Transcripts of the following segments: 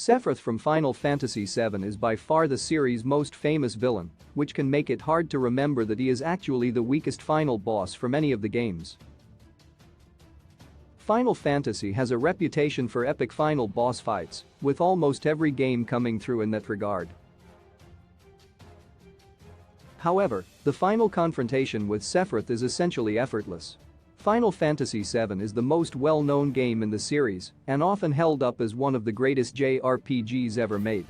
Sephiroth from Final Fantasy VII is by far the series' most famous villain, which can make it hard to remember that he is actually the weakest final boss from any of the games. Final Fantasy has a reputation for epic final boss fights, with almost every game coming through in that regard. However, the final confrontation with Sephiroth is essentially effortless. Final Fantasy VII is the most well-known game in the series and often held up as one of the greatest JRPGs ever made.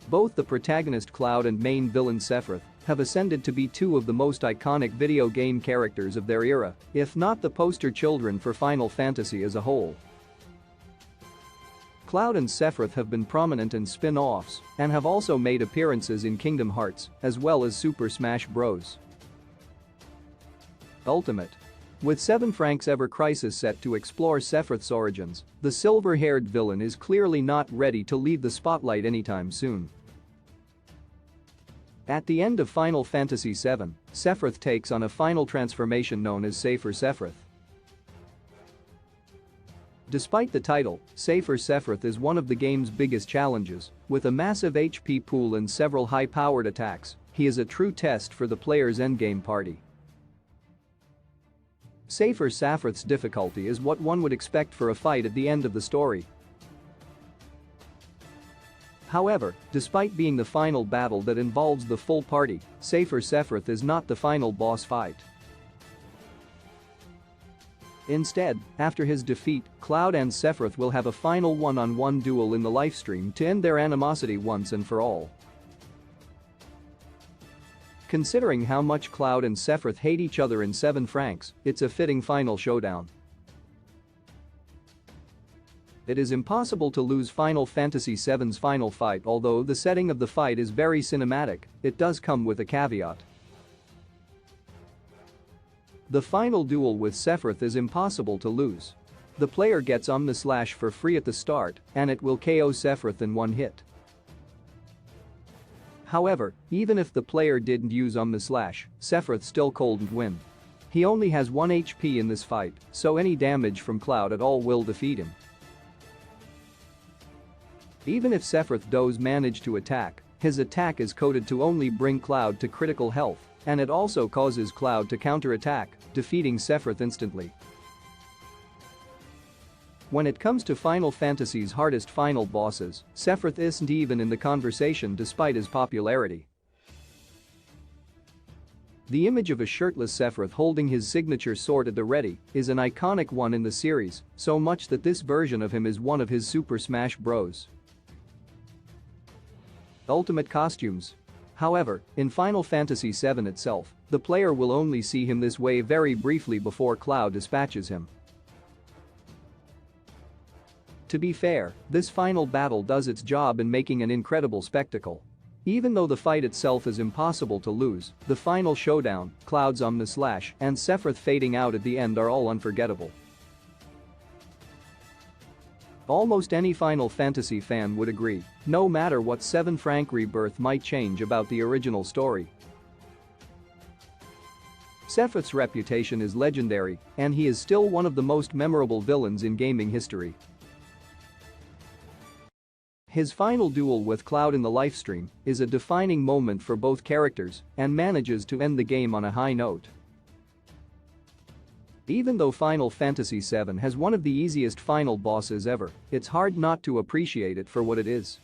Both the protagonist Cloud and main villain Sephiroth have ascended to be two of the most iconic video game characters of their era, if not the poster children for Final Fantasy as a whole. Cloud and Sephiroth have been prominent in spin-offs and have also made appearances in Kingdom Hearts as well as Super Smash Bros. Ultimate. With 7 Frank's Ever Crisis set to explore Sephiroth's origins, the silver-haired villain is clearly not ready to leave the spotlight anytime soon. At the end of Final Fantasy VII, Sephiroth takes on a final transformation known as Safer Sephiroth. Despite the title, Safer Sephiroth is one of the game's biggest challenges. With a massive HP pool and several high-powered attacks, he is a true test for the player's endgame party. Safer Sephiroth's difficulty is what one would expect for a fight at the end of the story. However, despite being the final battle that involves the full party, Safer Sephiroth is not the final boss fight. Instead, after his defeat, Cloud and Sephiroth will have a final one-on-one duel in the livestream to end their animosity once and for all. Considering how much Cloud and Sephiroth hate each other in 7 Franks, it's a fitting final showdown. It is impossible to lose Final Fantasy VII's final fight. Although the setting of the fight is very cinematic, it does come with a caveat. The final duel with Sephiroth is impossible to lose. The player gets Omnislash for free at the start, and it will KO Sephiroth in one hit. However, even if the player didn't use Omnislash, Sephiroth still couldn't win. He only has 1 HP in this fight, so any damage from Cloud at all will defeat him. Even if Sephiroth does manage to attack, his attack is coded to only bring Cloud to critical health, and it also causes Cloud to counterattack, defeating Sephiroth instantly. When it comes to Final Fantasy's hardest final bosses, Sephiroth isn't even in the conversation despite his popularity. The image of a shirtless Sephiroth holding his signature sword at the ready is an iconic one in the series, so much that this version of him is one of his Super Smash Bros. Ultimate costumes. However, in Final Fantasy VII itself, the player will only see him this way very briefly before Cloud dispatches him. To be fair, this final battle does its job in making an incredible spectacle. Even though the fight itself is impossible to lose, the final showdown, Cloud's Omnislash, and Sephiroth fading out at the end are all unforgettable. Almost any Final Fantasy fan would agree, no matter what 7 Frank Rebirth might change about the original story. Sephiroth's reputation is legendary, and he is still one of the most memorable villains in gaming history. His final duel with Cloud in the livestream is a defining moment for both characters and manages to end the game on a high note. Even though Final Fantasy VII has one of the easiest final bosses ever, it's hard not to appreciate it for what it is.